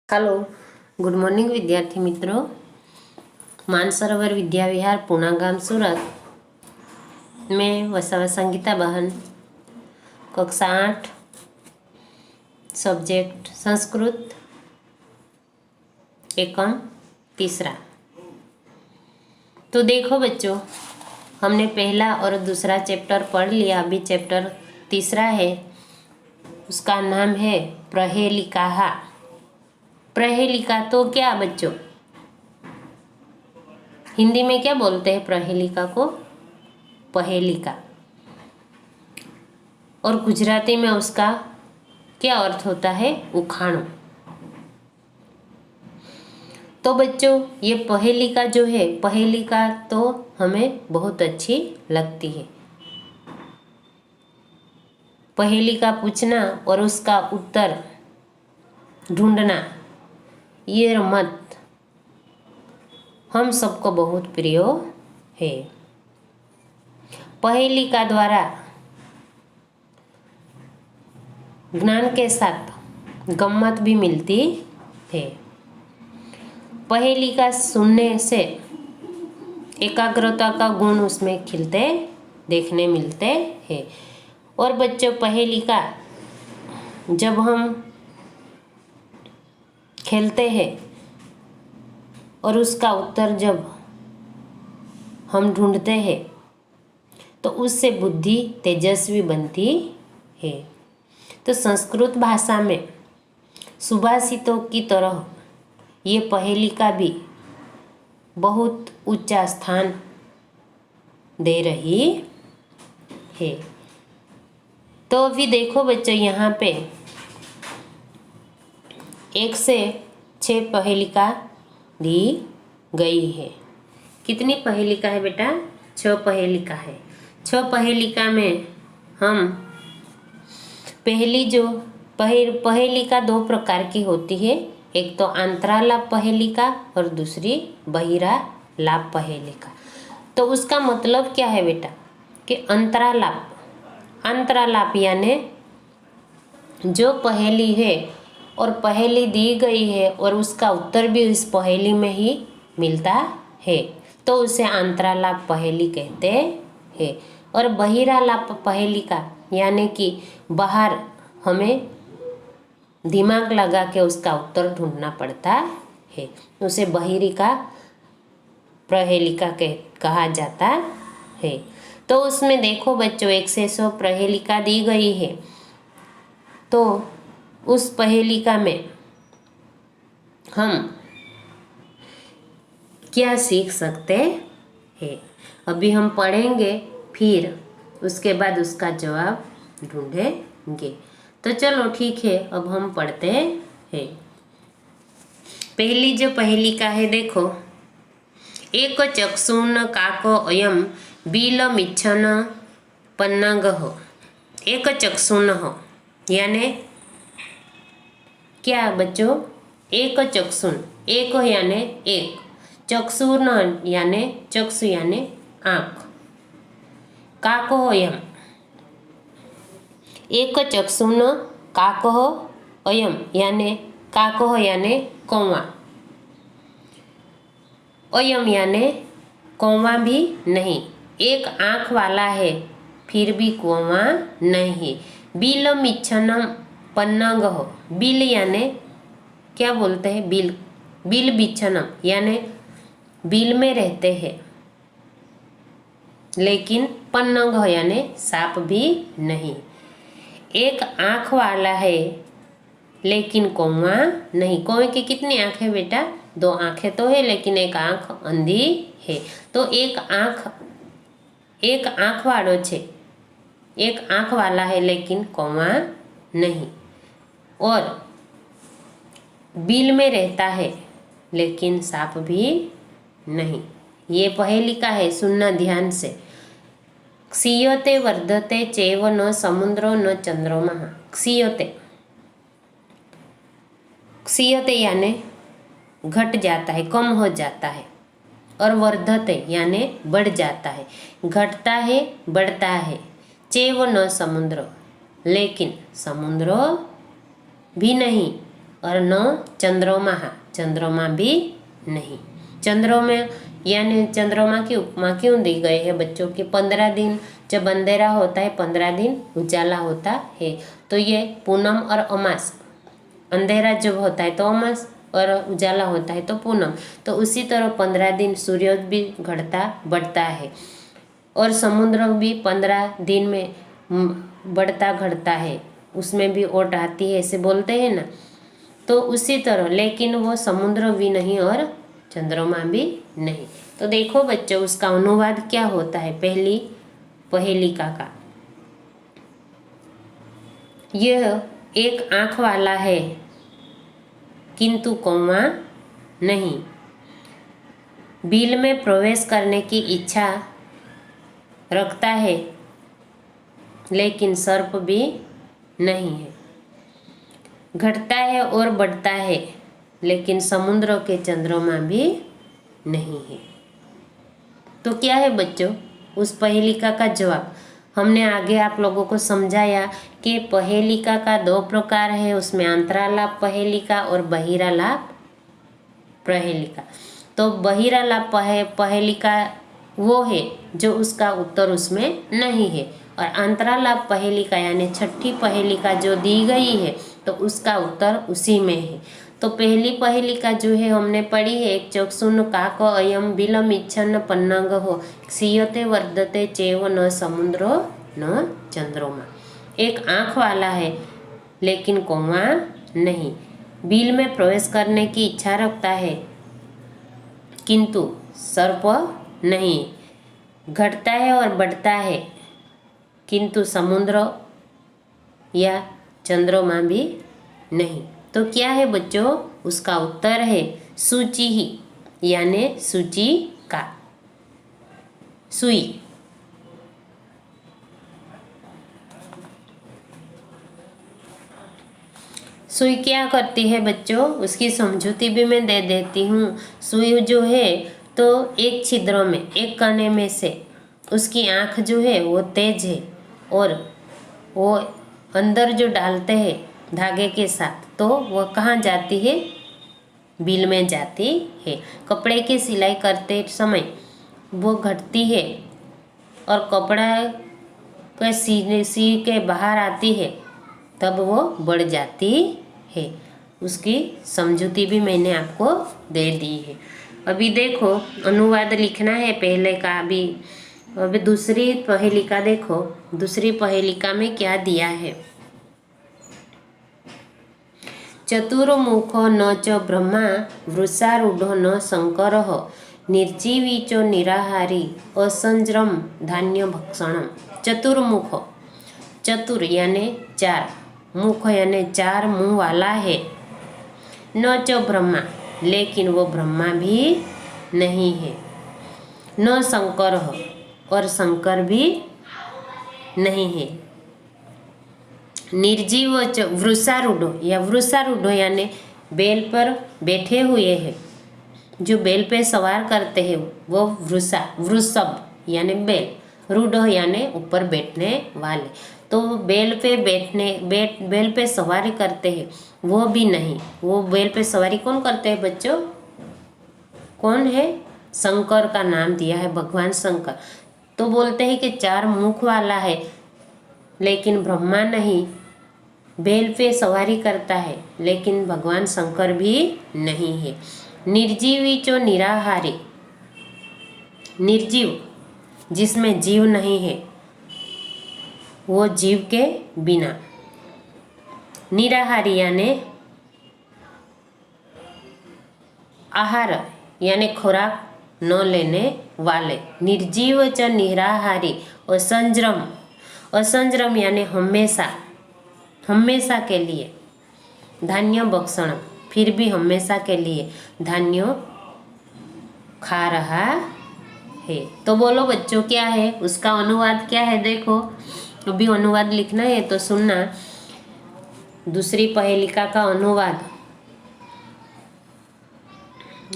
Hello, good morning विद्यार्थी मित्रों। मानसरोवर विद्या विहार पूना गाम सूरत में वसावा संगीता बहन, कक्षा 8, सब्जेक्ट संस्कृत, एकम तीसरा। तो देखो बच्चों, हमने पहला और दूसरा चैप्टर पढ़ लिया। अभी चैप्टर तीसरा है, उसका नाम है प्रहेलिका। प्रहेलिका तो क्या बच्चों, हिंदी में क्या बोलते हैं प्रहेलिका को? पहेलिका। और गुजराती में उसका क्या अर्थ होता है? उखाणु। तो बच्चों, ये पहेलिका जो है, पहेलिका तो हमें बहुत अच्छी लगती है। पहेलिका पूछना और उसका उत्तर ढूंढना, ये मत हम सबको बहुत प्रिय है। पहेलिका द्वारा ज्ञान के साथ गम्मत भी मिलती है। पहेलिका सुनने से एकाग्रता का गुण उसमें खिलते देखने मिलते हैं। और बच्चों, पहेलिका जब हम खेलते हैं और उसका उत्तर जब हम ढूंढते हैं तो उससे बुद्धि तेजस्वी बनती है। तो संस्कृत भाषा में सुभाषितों की तरह ये पहेलिका भी बहुत ऊंचा स्थान दे रही है। तो अभी देखो बच्चों, यहाँ पे 1 से 6 पहेलिका दी गई है। कितनी पहेलिका है बेटा? 6 पहेलिका है। 6 पहेलिका में हम पहली जो पहेलिका 2 प्रकार की होती है। एक तो अंतरालाप पहेलिका और दूसरी बहिरालाप पहेलिका। तो उसका मतलब क्या है बेटा कि अंतरालाप यानी जो पहेली है और पहेली दी गई है और उसका उत्तर भी इस पहेली में ही मिलता है, तो उसे अंतरालाप पहेली कहते हैं। और बहिरालाप पहेलिका यानी कि बाहर हमें दिमाग लगा के उसका उत्तर ढूंढना पड़ता है, उसे बहिरिका पहेलिका कहा जाता है। तो उसमें देखो बच्चों, 1 से 100 पहेलिका दी गई है। तो उस पहेलिका में हम क्या सीख सकते हैं, अभी हम पढ़ेंगे, फिर उसके बाद उसका जवाब ढूंढेंगे। तो चलो ठीक है, अब हम पढ़ते हैं। पहली जो पहेलिका है देखो, एक चक्षुन काको अयम बिलमिच्छन पन्नगः। एक चक्षुन हो यानी क्या बच्चों? एक चक्षुन, एक यानी एक, चक्षुन यानी चक्षु यानी आँख, काको अयम, एक चक्षुन काको अयम यानी काको यानी कौवा, अयम यानी कौवा भी नहीं, एक आँख वाला है फिर भी कौवा नहीं। बिलमिच्छनम पन्नगः, बिल यानी क्या बोलते हैं? बिल, बिल बिच्छनम यानी बिल में रहते हैं, लेकिन पन्नग यानी सांप भी नहीं। एक आँख वाला है लेकिन कौवा नहीं। कौवे की कितनी आँखें बेटा? 2 आँखें तो है, लेकिन एक आँख अंधी है। तो एक आँख वालो छे, एक आँख वाला है लेकिन कौवा नहीं, और बिल में रहता है लेकिन सांप भी नहीं। ये पहेलिका है, सुनना ध्यान से। क्षीयते वर्धते चैव न समुद्रो न चंद्रमा। क्षीयते, क्षीयते यानी घट जाता है, कम हो जाता है, और वर्धते यानी बढ़ जाता है, घटता है, बढ़ता है। चैव न समुद्र, लेकिन समुद्र भी नहीं, और न चंद्रमा, चंद्रमा भी नहीं। चंद्रमा यानी चंद्रमा की उपमा क्यों दी गई है बच्चों की? 15 दिन जब अंधेरा होता है, 15 दिन उजाला होता है। तो ये पूनम और अमास, अंधेरा जब होता है तो अमास और उजाला होता है तो पूनम। तो उसी तरह 15 दिन सूर्य भी घटता बढ़ता है और समुद्र भी 15 दिन में बढ़ता घटता है, उसमें भी ओट आती है, ऐसे बोलते हैं ना। तो उसी तरह, लेकिन वो समुद्र भी नहीं और चंद्रमा भी नहीं। तो देखो बच्चों, उसका अनुवाद क्या होता है पहली पहेलिका का। यह एक आंख वाला है किंतु कौवा नहीं, बिल में प्रवेश करने की इच्छा रखता है लेकिन सर्प भी नहीं है, घटता है और बढ़ता है लेकिन समुद्र के चंद्रमा भी नहीं है। तो क्या है बच्चों उस पहेलिका का जवाब? हमने आगे आप लोगों को समझाया कि पहेलिका का 2 प्रकार है, उसमें अंतरालाप पहेलिका और बहिरालाप पहेलिका। तो बहिरालाप पहेलिका वो है जो उसका उत्तर उसमें नहीं है, और अंतरालाप पहेलिका यानी छठी पहेलिका जो दी गई है तो उसका उत्तर उसी में है। तो पहली पहेलिका जो है हमने पढ़ी है, एक चक्षुन काक अयम बिलम इच्छन पन्नंग हो क्षीयते वर्धते चेव न समुद्रो न चंद्रमा। एक आँख वाला है लेकिन कौवा नहीं, बिल में प्रवेश करने की इच्छा रखता है किंतु सर्प नहीं, घटता है और बढ़ता है किंतु समुद्र या चंद्रमा भी नहीं। तो क्या है बच्चों उसका उत्तर है सूची ही, यानी सूची का, सुई। सुई क्या करती है बच्चों, उसकी समझौती भी मैं दे देती हूँ। सुई जो है तो एक छिद्र में, एक कने में से उसकी आँख जो है वो तेज है, और वो अंदर जो डालते हैं धागे के साथ तो वह कहाँ जाती है? बिल में जाती है। कपड़े की सिलाई करते समय वो घटती है और कपड़ा का सी के बाहर आती है तब वो बढ़ जाती है। उसकी समझौती भी मैंने आपको दे दी है। अभी देखो अनुवाद लिखना है पहले का भी। अभी दूसरी पहेलिका देखो, दूसरी पहेलिका में क्या दिया है। चतुर्मुखो न च ब्रह्मा वृषारूढ़ो न शंकरः निर्जीवी च निराहारी असंज्रम धान्य भक्षणम। चतुर्मुख, चतुर यानी 4, मुख यानी 4 मुंह वाला है, न च ब्रह्मा लेकिन वो ब्रह्मा भी नहीं है, न शंकर और शंकर भी नहीं है, निर्जीव वृषारूढ़ो या वृषारूढ़ो यानी बैल पर बैठे हुए हैं, जो बैल पे सवार करते हैं वो वृषभ यानी बैल, रूढ़ यानी ऊपर बैठने वाले। तो बैल पे बैल पे सवारी करते हैं वो भी नहीं। वो बैल पे सवारी कौन करते हैं बच्चों? कौन है? शंकर का नाम दिया है, भगवान शंकर। तो बोलते हैं कि 4 मुख वाला है लेकिन ब्रह्मा नहीं, बैल पे सवारी करता है लेकिन भगवान शंकर भी नहीं है। निर्जीवी चो निराहारी, निर्जीव जिसमें जीव नहीं है, वो जीव के बिना। निराहारी यानी आहार यानी खुराक न लेने वाले। निर्जीव च निराहारी। असंज्रम, असंज्रम यानी हमेशा, हमेशा के लिए। धान्य भक्षण, फिर भी हमेशा के लिए धान्य खा रहा है। तो बोलो बच्चों क्या है उसका अनुवाद क्या है? देखो अभी अनुवाद लिखना है तो सुनना। दूसरी पहेलिका का अनुवाद,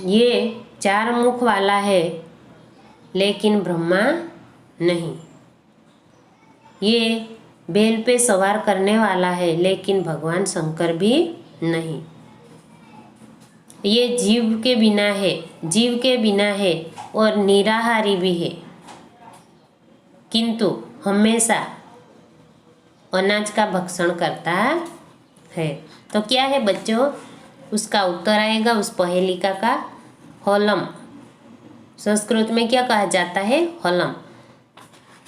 ये 4 मुख वाला है लेकिन ब्रह्मा नहीं, ये बैल पे सवार करने वाला है लेकिन भगवान शंकर भी नहीं, ये जीव के बिना है, जीव के बिना है और निराहारी भी है, किंतु हमेशा अनाज का भक्षण करता है। तो क्या है बच्चों, उसका उत्तर आएगा उस पहेलिका का हॉलम। संस्कृत में क्या कहा जाता है? हॉलम।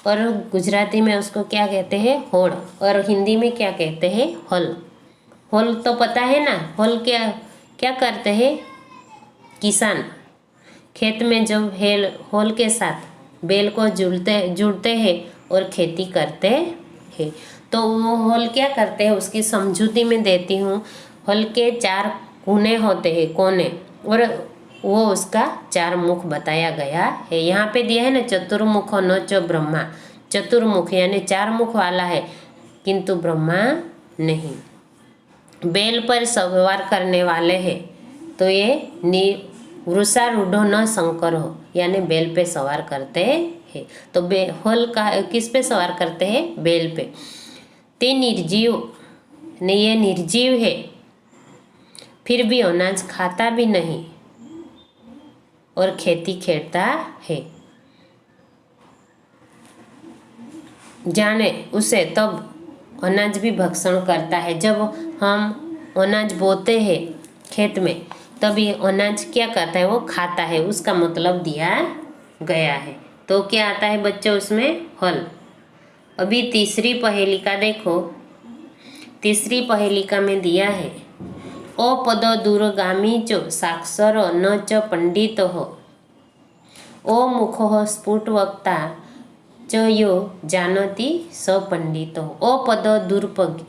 और गुजराती में उसको क्या कहते हैं? होड़। और हिंदी में क्या कहते हैं? हल। हल तो पता है ना, हल क्या क्या करते हैं किसान? खेत में जब हल के साथ बैल को जुड़ते हैं और खेती करते हैं। तो वो हल क्या करते हैं, उसकी समझूती में देती हूँ। हल के 4 कोने होते हैं, कोने, और वो उसका 4 मुख बताया गया है। यहाँ पे दिया है ना, चतुर्मुखो न च ब्रह्मा। चतुर्मुख यानी 4 मुख वाला है, किंतु ब्रह्मा नहीं। बैल पर सवार करने वाले हैं, तो ये वृषारूढ़ो न शंकर हो, यानी बैल पे सवार करते हैं। तो हल का किस पे सवार करते हैं? बैल पे। ते निर्जीव ने, ये निर्जीव है, फिर भी अनाज खाता भी नहीं और खेती खेड़ता है। जाने उसे तब अनाज भी भक्षण करता है। जब हम अनाज बोते हैं खेत में, तभी अनाज क्या करता है? वो खाता है। उसका मतलब दिया गया है। तो क्या आता है बच्चों उसमें? हल। अभी तीसरी पहेलिका देखो। तीसरी पहेलिका में दिया है, अपद दूरगामी चो साक्षर न च पंडित हो, ओ मुखो स्फुट वक्ता च यो जानती स पंडित हो। अपद दुर्पग,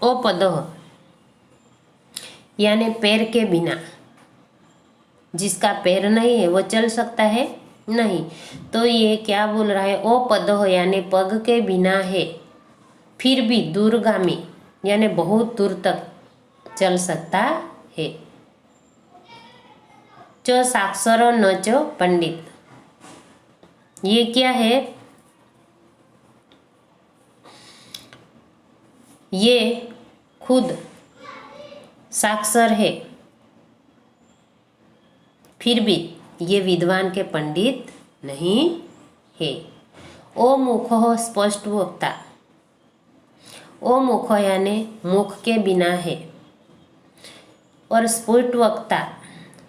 अपद यानी पैर के बिना। जिसका पैर नहीं है वो चल सकता है? नहीं। तो ये क्या बोल रहा है? अपद यानी पग के बिना है, फिर भी दूरगामी यानी बहुत दूर तक चल सकता है। च साक्षर न च पंडित, ये क्या है? ये खुद साक्षर है, फिर भी ये विद्वान के पंडित नहीं है। ओ मुखो स्पष्ट वक्ता, ओ मुख यानी मुख के बिना है, और स्फुट वक्ता,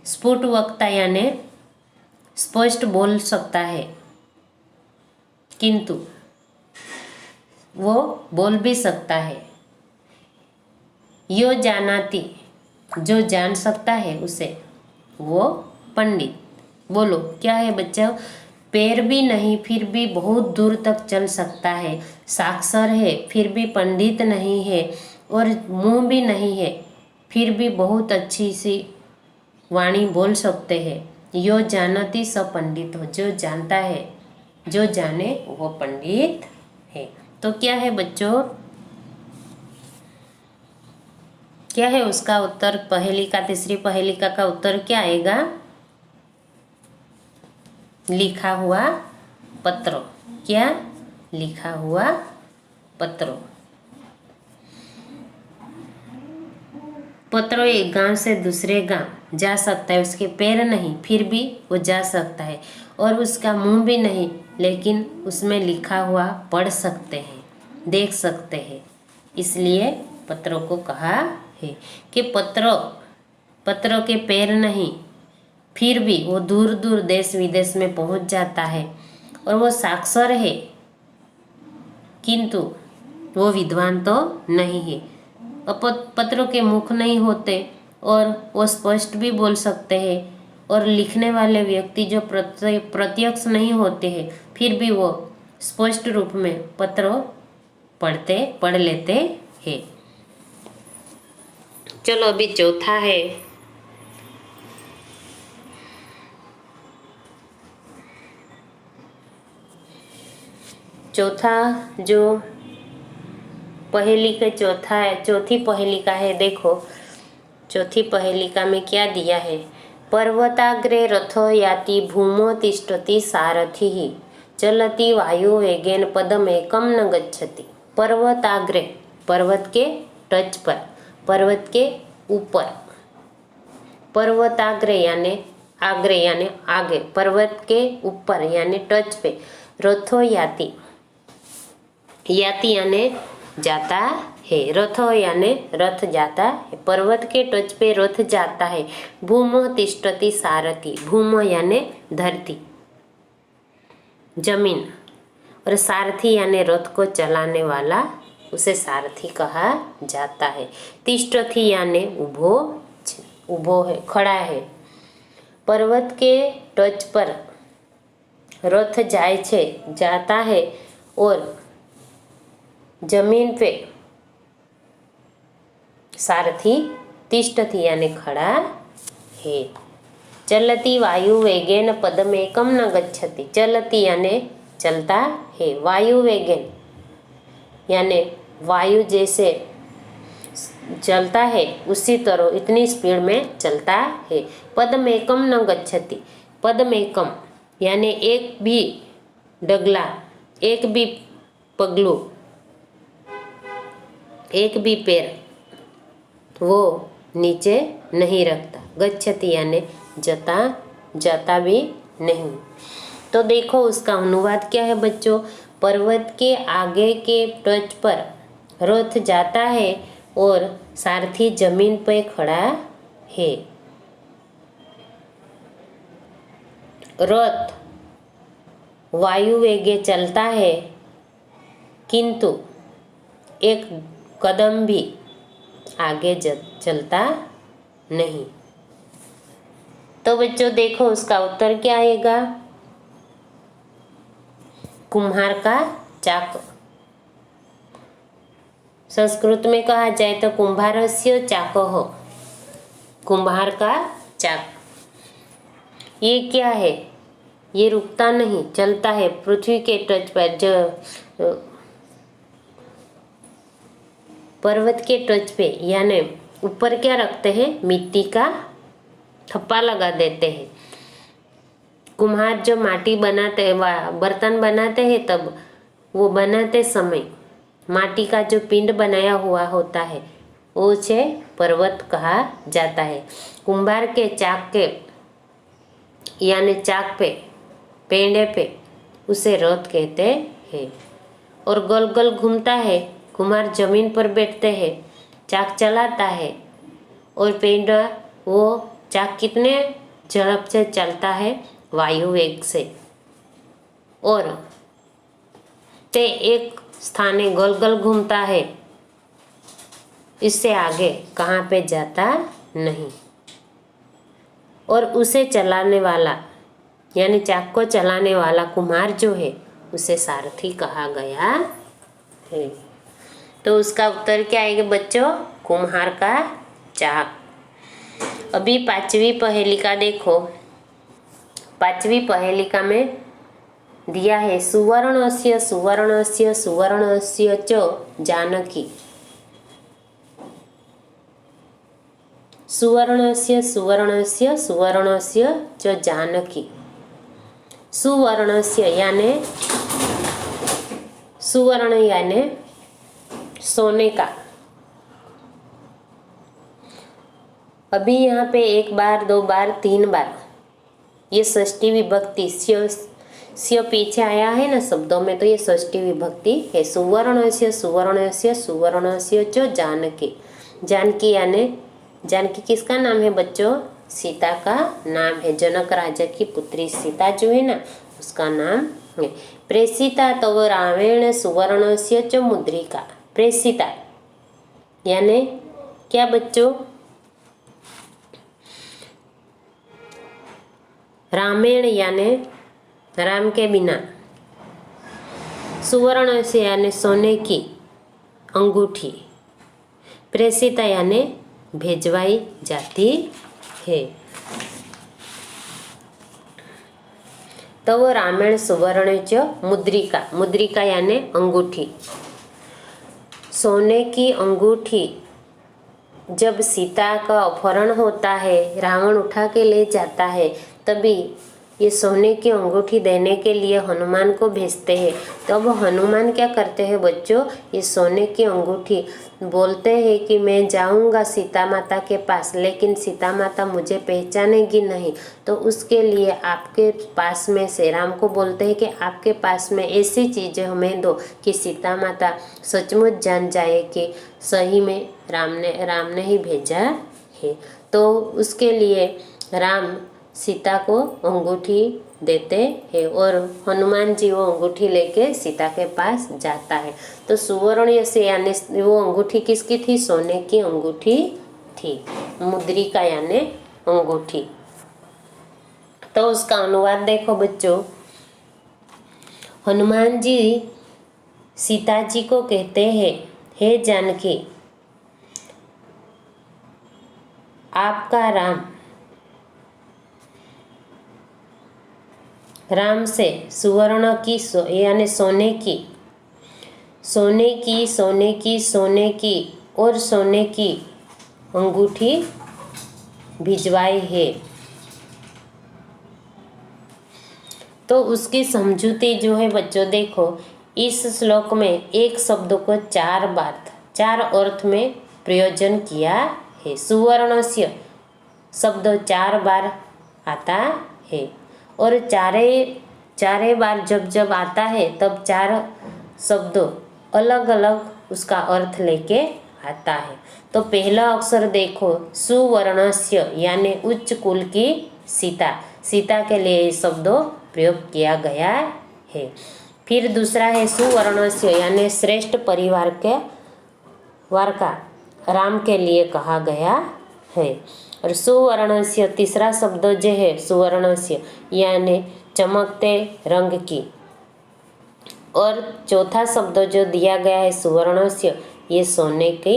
स्फुट वक्ता यानी स्पष्ट बोल सकता है, किंतु वो बोल भी सकता है। यो जानाती, जो जान सकता है उसे, वो पंडित। बोलो क्या है बच्चों? पैर भी नहीं फिर भी बहुत दूर तक चल सकता है, साक्षर है फिर भी पंडित नहीं है, और मुंह भी नहीं है फिर भी बहुत अच्छी सी वाणी बोल सकते हैं। यो जानती स पंडित हो, जो जानता है, जो जाने वो पंडित है। तो क्या है बच्चों? क्या है उसका उत्तर? पहेलिका, तीसरी पहेलिका का उत्तर क्या आएगा? लिखा हुआ पत्र। क्या? लिखा हुआ पत्र। पत्र एक गांव से दूसरे गांव जा सकता है, उसके पैर नहीं फिर भी वो जा सकता है, और उसका मुंह भी नहीं लेकिन उसमें लिखा हुआ पढ़ सकते हैं, देख सकते हैं। इसलिए पत्रों को कहा है कि पत्रों के पैर नहीं फिर भी वो दूर दूर देश विदेश में पहुंच जाता है, और वो साक्षर है किंतु वो विद्वान तो नहीं है। पत्रों के मुख नहीं होते और वो स्पष्ट भी बोल सकते हैं, और लिखने वाले व्यक्ति जो प्रत्यक्ष नहीं होते हैं फिर भी वो स्पष्ट रूप में पत्र पढ़ लेते हैं। चलो अभी चौथा है, चौथा जो पहेली का चौथी पहेलिका है। देखो चौथी पहेलिका में क्या दिया है? पर्वताग्रे रथो याति भूमो तिष्ठति सारथिः चलति वायु वेगेन पदम एकम न गच्छति। पर्वताग्रे यानी आग्रे यानी आगे, पर्वत के ऊपर यानी टच पे, रथो याति, याति यानी जाता है, रथो यानी रथ जाता है, पर्वत के टच पे रथ जाता है। भूमो तिष्ठति सारथी, भूमो यानी धरती, जमीन, और सारथी यानी रथ को चलाने वाला, उसे सारथी कहा जाता है। तिष्ठति यानी उभो है, खड़ा है। पर्वत के टच पर रथ जाता है और जमीन पे सारथी तिष्ठति यानी खड़ा है। चलती वायु वेगेन पदमेकम न गच्छति, चलती यानी चलता है, वायु वेगेन यानी वायु जैसे चलता है उसी तरह इतनी स्पीड में चलता है। पदमेकम न गच्छति, पदमेकम यानी एक भी डगला, एक भी पगलू, एक भी पैर वो नीचे नहीं रखता। गच्छति यानी जाता भी नहीं। तो देखो उसका अनुवाद क्या है बच्चों। पर्वत के आगे के टच पर रथ जाता है और सारथी जमीन पर खड़ा है। रथ वायु वेगे चलता है किंतु एक कदम भी आगे चलता नहीं। तो बच्चों देखो उसका उत्तर क्या आएगा। कुम्हार का चाक, संस्कृत में कहा जाए तो कुंभारस्य चाकः, कुम्हार का चाक। ये क्या है, ये रुकता नहीं, चलता है पृथ्वी के टच पर, जो पर्वत के टच पे यानी ऊपर क्या रखते हैं, मिट्टी का थप्पा लगा देते हैं। कुम्हार जो माटी बनाते हैं, बर्तन बनाते हैं, तब वो बनाते समय माटी का जो पिंड बनाया हुआ होता है उसे पर्वत कहा जाता है। कुम्हार के चाक के यानी चाक पे, पेंडे पे, उसे रथ कहते हैं। और गोल गोल घूमता है, कुम्हार जमीन पर बैठते हैं, चाक चलाता है और पेंडा, वो चाक कितने झड़प से चलता है, वायु वेग से, और ते एक स्थाने गोल गोल घूमता है, इससे आगे कहाँ पे जाता नहीं। और उसे चलाने वाला यानी चाक को चलाने वाला कुम्हार जो है उसे सारथी कहा गया है। तो उसका उत्तर क्या आएगा बच्चों, कुम्हार का चाक। अभी पांचवी पहेलिका देखो। पांचवी पहेलिका में दिया है सुवर्णस्य सुवर्णस्य सुवर्णस्य च जानकी, सुवर्णस्य सुवर्णस्य सुवर्णस्य च जानकी। सुवर्णस्य यानी सुवर्ण यानी सोने का। अभी यहाँ पे एक बार, दो बार, तीन बार ये षष्ठी विभक्ति स्य पीछे आया है ना शब्दों में, तो ये षष्ठी विभक्ति है। सुवर्णस्य सुवर्णस्य सुवर्णस्य च जानकी। जानकी यानी, जानकी किसका नाम है बच्चों, सीता का नाम है। जनक राजा की पुत्री सीता जो है ना उसका नाम है। प्रेषिता तव रामेण सुवर्णस्य च मुद्रिका। प्रेषिता यानी क्या बच्चों, रामेण यानी राम के बिना, सुवर्ण से यानी सोने की अंगूठी, प्रेषिता यानी भेजवाई जाती है। तो वो रामेण सुवर्ण च मुद्रिका, मुद्रिका यानी अंगूठी, सोने की अंगूठी। जब सीता का अपहरण होता है, रावण उठा के ले जाता है, तभी ये सोने की अंगूठी देने के लिए हनुमान को भेजते हैं। तब हनुमान क्या करते हैं बच्चों, ये सोने की अंगूठी बोलते हैं कि मैं जाऊंगा सीता माता के पास, लेकिन सीता माता मुझे पहचानेगी नहीं। तो उसके लिए आपके पास में, श्री राम को बोलते हैं कि आपके पास में ऐसी चीज़ें हमें दो कि सीता माता सचमुच जान जाए कि सही में राम ने ही भेजा है। तो उसके लिए राम सीता को अंगूठी देते हैं और हनुमान जी वो अंगूठी लेके सीता के पास जाता है। तो सुवर्ण से यानी वो अंगूठी किसकी थी, सोने की अंगूठी थी, मुद्रिका यानी अंगूठी। तो उसका अनुवाद देखो बच्चों, हनुमान जी सीता जी को कहते हैं, हे जानकी, आपका राम से सुवर्ण की यानी सोने की और सोने की अंगूठी भिजवाई है। तो उसकी समझूती जो है बच्चों देखो, इस श्लोक में एक शब्द को 4 अर्थ में प्रयोजन किया है। सुवर्णस्य शब्द 4 बार आता है और चारे बार जब आता है तब 4 शब्द अलग अलग उसका अर्थ लेके आता है। तो पहला अक्षर देखो, सुवर्णस्य यानी उच्च कुल की सीता के लिए ये शब्द प्रयोग किया गया है। फिर दूसरा है सुवर्णस्य यानी श्रेष्ठ परिवार के का राम के लिए कहा गया है। और सुवर्णस्य तीसरा शब्द जो है सुवर्णस्य यानी चमकते रंग की। और चौथा शब्द जो दिया गया है सुवर्णस्य, ये सोने की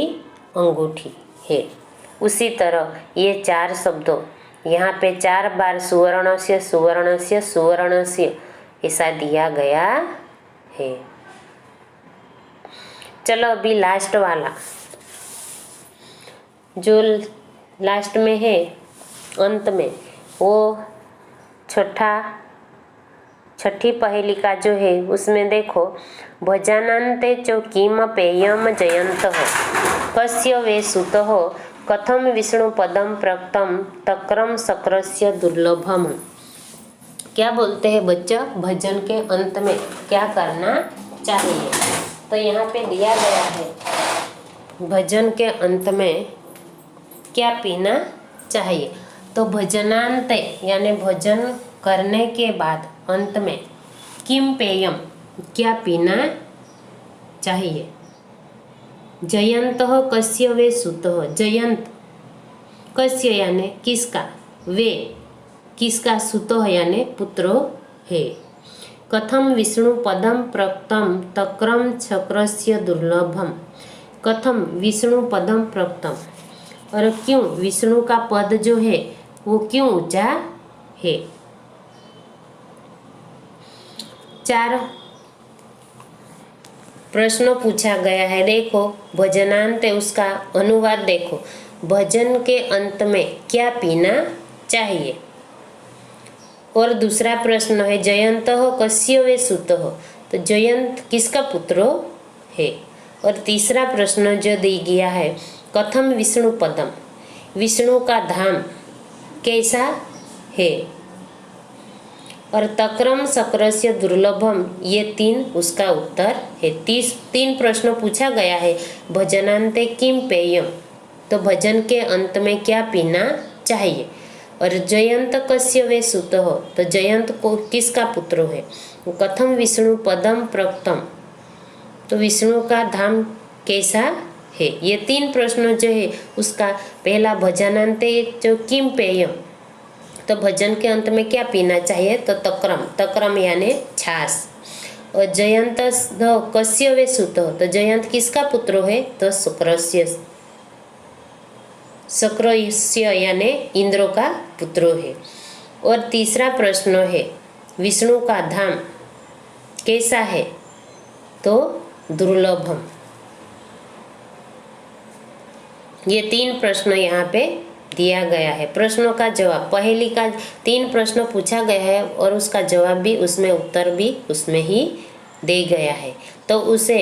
अंगूठी है। उसी तरह ये 4 शब्दों यहाँ पे 4 बार सुवर्णस्य ऐसा दिया गया है। चलो अभी लास्ट वाला, जो लास्ट में है अंत में, वो छठी पहेली का जो है उसमें देखो, भजनान्ते च किम पेयम जयंत कस्य वे सुत कथम विष्णु पदम प्रक्तम तक्रम शक्रस्य दुर्लभम। क्या बोलते हैं बच्चा, भजन के अंत में क्या करना चाहिए? तो यहाँ पे दिया गया है, भजन के अंत में क्या पीना चाहिए। तो भजनांत यानी भजन करने के बाद अंत में किम पेयम क्या पीना चाहिए। जयंत कस्य वे सुत, जयंत कस्य यानी किसका, वे किसका, सुत यानी पुत्रो है। कथम विष्णु पदम प्रक्तम तक्रम चक्रस्य दुर्लभम, कथम विष्णु पदम प्रक्तम, और क्यों विष्णु का पद जो है वो क्यों ऊंचा है। 4 प्रश्न पूछा गया है। देखो भजनांत उसका अनुवाद देखो, भजन के अंत में क्या पीना चाहिए। और दूसरा प्रश्न है जयंत कस्य वे सुत, तो जयंत किसका पुत्र है। और तीसरा प्रश्न जो दी गया है, कथम विष्णु पदम, विष्णु का धाम कैसा है। और तक्रम शक्रस्य दुर्लभम, ये 3 उसका उत्तर है। 3 प्रश्न पूछा गया है। भजनांते किम पेयम, तो भजन के अंत में क्या पीना चाहिए। और जयंत कस्य वे सुत हो, तो जयंत को किसका पुत्र है। कथम विष्णु पदम प्रक्तम, तो विष्णु का धाम कैसा है। ये 3 प्रश्न जो है उसका पहला भजनांते जो किम पेयम, तो भजन के अंत में क्या पीना चाहिए, तो तक्रम यानी छाछ। और जयंत कस्य वे सुत, तो जयंत किसका पुत्र है, तो शुक्रस्य यानी इंद्र का पुत्र है। और तीसरा प्रश्न है विष्णु का धाम कैसा है, तो दुर्लभम। ये 3 प्रश्न यहाँ पे दिया गया है। प्रश्नों का जवाब, पहेली का 3 प्रश्न पूछा गया है और उसका जवाब भी उसमें, उत्तर भी उसमें ही दे गया है, तो उसे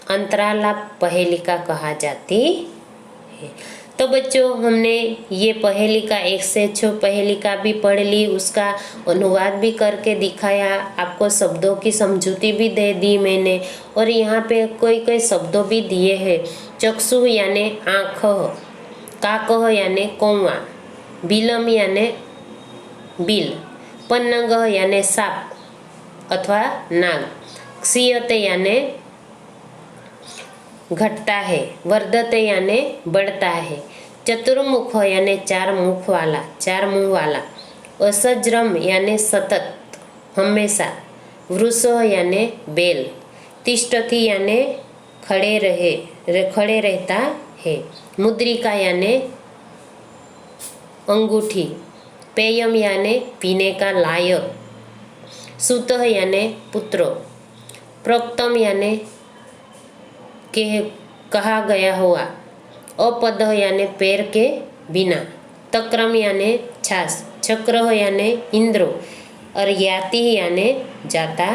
अंतरालाप पहेलिका कहा जाती है। तो बच्चों, हमने ये पहेलिका 1 से 6 पहेलिका भी पढ़ ली, उसका अनुवाद भी करके दिखाया, आपको शब्दों की समझूती भी दे दी मैंने, और यहाँ पे कोई कोई शब्दों भी दिए हैं। चक्षु यानी आँख, काकः यानी कौवा, बिलम यानी बिल, पन्नग यानी साप अथवा नाग, क्षीयते यानी घटता है, वर्धते यानी बढ़ता है, चतुर्मुख यानी 4 मुख वाला, 4 मुंह वाला, असज्रम यानी सतत, हमेशा, वृष यानी बेल, तिष्ठति यानी खड़े रहता है, मुद्रिका यानी अंगूठी, पेयम यानी पीने का लायक, सुतः यानी पुत्रो, प्रोक्तम यानी कहा गया हुआ, अपद यानी पैर के बिना, तक्रम यानी छाछ, चक्र यानी इंद्रो, और याति यानी जाता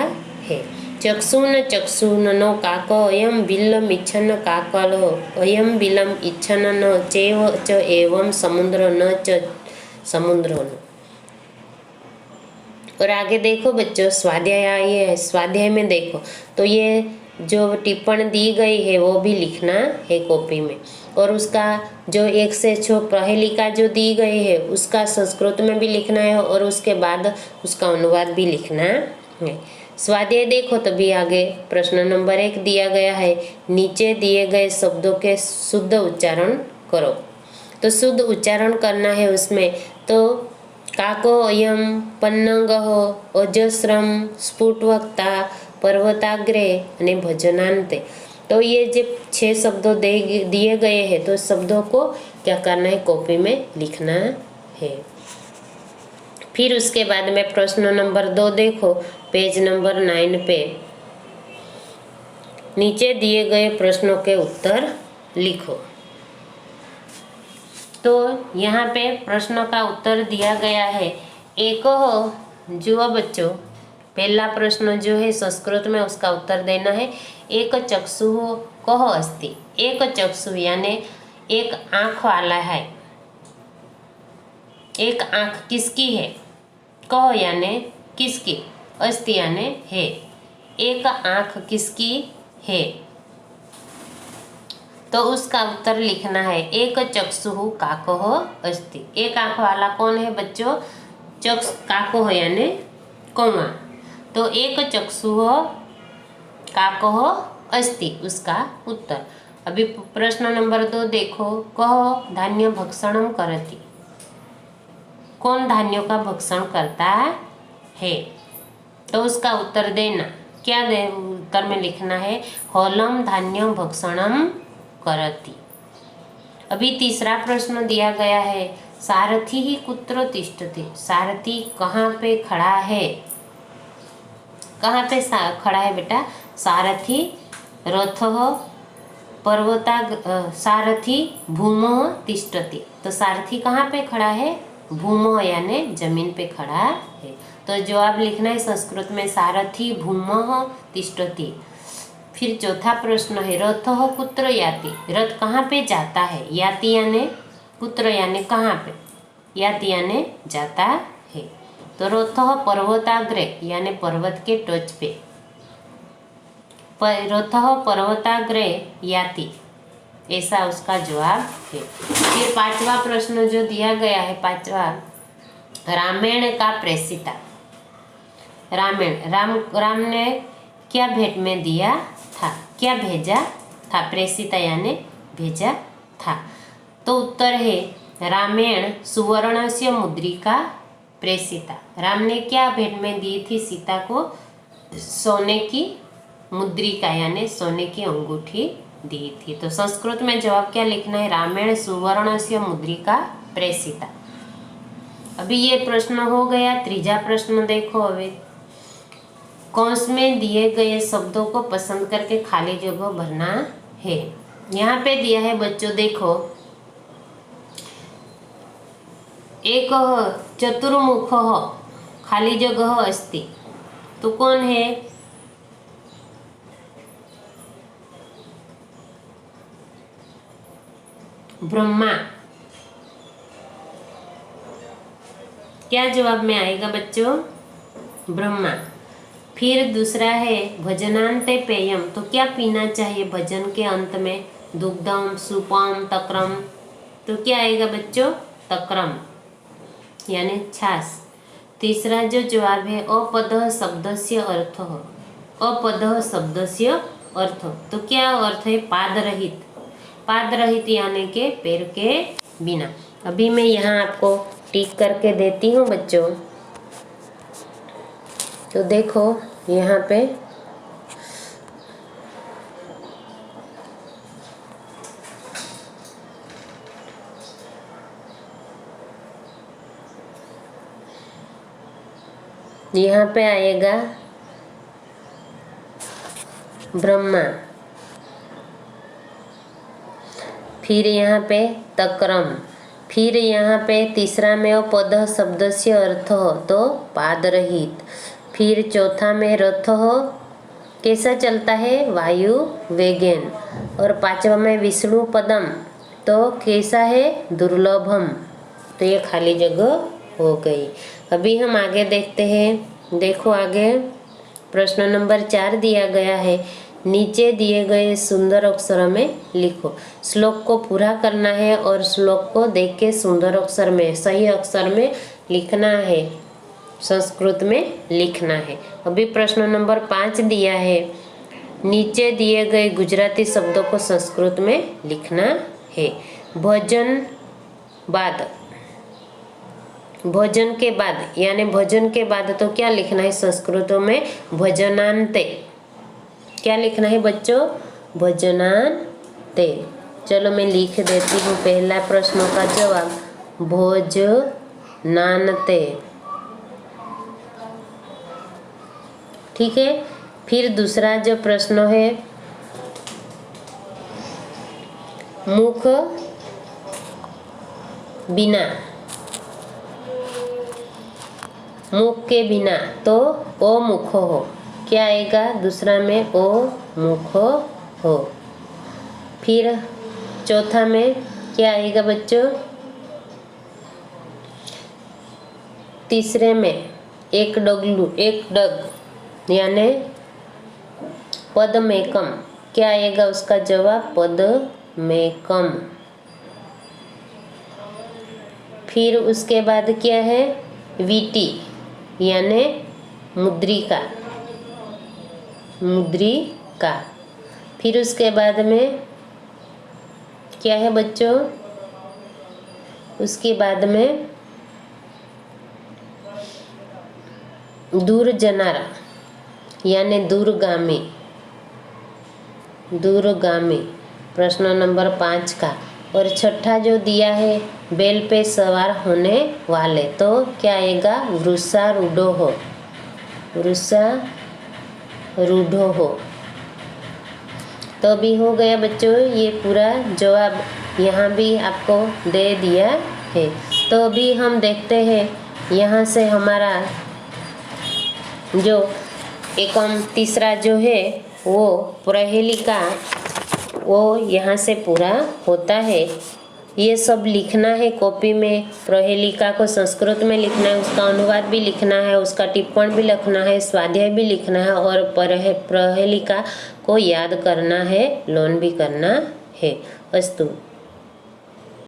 है। चक्षुन नो काक अयम बिल्लम इच्छन काकल अयम बिलम इच्छन न चैव च एवं समुद्र न च समुद्र न। और आगे देखो बच्चों, स्वाध्याय आई है, स्वाध्याय में देखो तो ये जो टिप्पणी दी गई है वो भी लिखना है कॉपी में, और उसका जो 1 से 6 पहेलिका जो दी गई है उसका संस्कृत में भी लिखना है, और उसके बाद उसका अनुवाद भी लिखना है। स्वाध्याय देखो तभी आगे प्रश्न नंबर 1 दिया गया है, नीचे दिए गए शब्दों के शुद्ध उच्चारण करो। तो शुद्ध उच्चारण करना है उसमें, तो काको अयम, पन्नगः, अजस्रम, स्फुटवक्ता, पर्वताग्रे અને भजनान्ते। तो ये जो 6 शब्दों दिए गए हैं, तो शब्दों को क्या करना है, कॉपी में लिखना है। फिर उसके बाद में प्रश्न नंबर 2 देखो, पेज नंबर 9 पे नीचे दिए गए प्रश्नों के उत्तर लिखो। तो यहाँ पे प्रश्नों का उत्तर दिया गया है। एक जुआ बच्चों, पहला प्रश्न जो है संस्कृत में उसका उत्तर देना है। एक चक्षु कह अस्ति, एक चक्षु यानी एक आँख वाला है, एक आँख किसकी है, कह यानी किसकी, अस्ति यानी है, एक आँख किसकी है, तो उसका उत्तर लिखना है। एक चक्षु काकः अस्ति, एक आँख वाला कौन है बच्चों, काकः यानी कौवा, तो एक चक्षु काकः अस्ति उसका उत्तर। अभी प्रश्न नंबर 2 देखो, कह धान्य भक्षणम करति, कौन धान्यों का भक्षण करता है, तो उसका उत्तर देना। क्या उत्तर में लिखना है, हॉलम धान्य भक्षणम करति। अभी तीसरा प्रश्न दिया गया है, सारथी ही कुत्र तिष्ठति, सारथी कहाँ पे खड़ा है, कहाँ पे खड़ा है बेटा, सारथी रथः सारथी भूमः तिष्ठति, तो सारथी कहाँ पे खड़ा है, भूमः यानी जमीन पे खड़ा है। तो जवाब लिखना है संस्कृत में, सारथी भूमः तिष्ठति। फिर चौथा प्रश्न है, रथः कुत्र याति, रथ कहाँ पे जाता है, याति यानी कुत्र यानी कहाँ पे, याति यानी जाता है, तो रथः पर्वताग्रे यानी पर्वत के टॉच पे, रथः पर्वताग्रे याति, ऐसा उसका जवाब है। फिर 5वां प्रश्न जो दिया गया है, 5वां, रामायण का प्रेषिता, रामायण राम ने क्या भेंट में दिया था, क्या भेजा था, प्रेषिता यानी भेजा था, तो उत्तर है रामायण सुवर्णस्य मुद्रिका प्रेषिता, राम ने क्या भेंट में दी थी सीता को, सोने की मुद्रिका यानी सोने की अंगूठी दी थी। तो संस्कृत में जवाब क्या लिखना है, रामायण सुवर्णस्य मुद्रिका प्रेषिता। अभी ये प्रश्न हो गया। तीसरा प्रश्न देखो, अभी कौंस में दिए गए शब्दों को पसंद करके खाली जगह भरना है। यहाँ पे दिया है बच्चों, देखो एकः चतुर्मुखः खाली जगह अस्ति, तो कौन है? ब्रह्मा। क्या जवाब में आएगा बच्चों? ब्रह्मा। फिर दूसरा है भजनान्ते पेयम, तो क्या पीना चाहिए भजन के अंत में? दुग्धम, सूपम, तक्रम, तो क्या आएगा बच्चों? तक्रम यानी छाछ। तीसरा जो जवाब है अपदः शब्दस्य अर्थः, अपदः शब्दस्य अर्थ, तो क्या अर्थ है? पाद रहित, पाद रहित यानी के पैर के बिना। अभी मैं यहाँ आपको टिक करके देती हूँ बच्चों, तो देखो यहाँ पे आएगा ब्रह्मा, फिर यहाँ पे तक्रम, फिर यहाँ पे तीसरा में वो पद शब्द से अर्थ हो तो पाद रहित, फिर चौथा में रथ हो कैसा चलता है? वायु वेगेन, और पांचवा में विष्णु पदम, तो कैसा है? दुर्लभम। तो ये खाली जगह हो गई। अभी हम आगे देखते हैं। देखो आगे प्रश्न नंबर 4 दिया गया है, नीचे दिए गए सुंदर अक्षरों में लिखो। श्लोक को पूरा करना है और श्लोक को देख के सुंदर अक्षर में, सही अक्षर में लिखना है, संस्कृत में लिखना है। अभी प्रश्न नंबर 5 दिया है, नीचे दिए गए गुजराती शब्दों को संस्कृत में लिखना है। भजन बाद, भोजन के बाद यानी भोजन के बाद तो क्या लिखना है संस्कृत में? भजनान्ते। क्या लिखना है बच्चों? भजनान्ते। चलो मैं लिख देती हूँ पहला प्रश्नों का जवाब, भोजनान्ते। ठीक है। फिर दूसरा जो प्रश्न है, मुख बिना, मुख के बिना तो ओ मुख हो, क्या आएगा? दूसरा में ओ मुख हो। फिर चौथा में क्या आएगा बच्चों? तीसरे में एक डगलू, एक डग यानी पदमेकम, क्या आएगा उसका जवाब? पदमेकम। फिर उसके बाद क्या है? वीटी यानी मुद्रिका, मुद्रिका। फिर उसके बाद में क्या है बच्चों? उसके बाद में दूरजनारा यानी दूरगामी, दूरगामी प्रश्न नंबर 5 का। और छठा जो दिया है, बैल पे सवार होने वाले, तो क्या आएगा? वृषारूढ़ो हो, वृषारूढ़ो हो। तो भी हो गया बच्चों ये पूरा जवाब, यहाँ भी आपको दे दिया है। तो अभी हम देखते हैं यहाँ से हमारा जो एकम तीसरा जो है वो प्रहेलिका, वो यहाँ से पूरा होता है। ये सब लिखना है कॉपी में, प्रहेलिका को संस्कृत में लिखना है, उसका अनुवाद भी लिखना है, उसका टिप्पण भी लिखना है, स्वाध्याय भी लिखना है, और प्रहेलिका को याद करना है, लर्न भी करना है। अस्तु।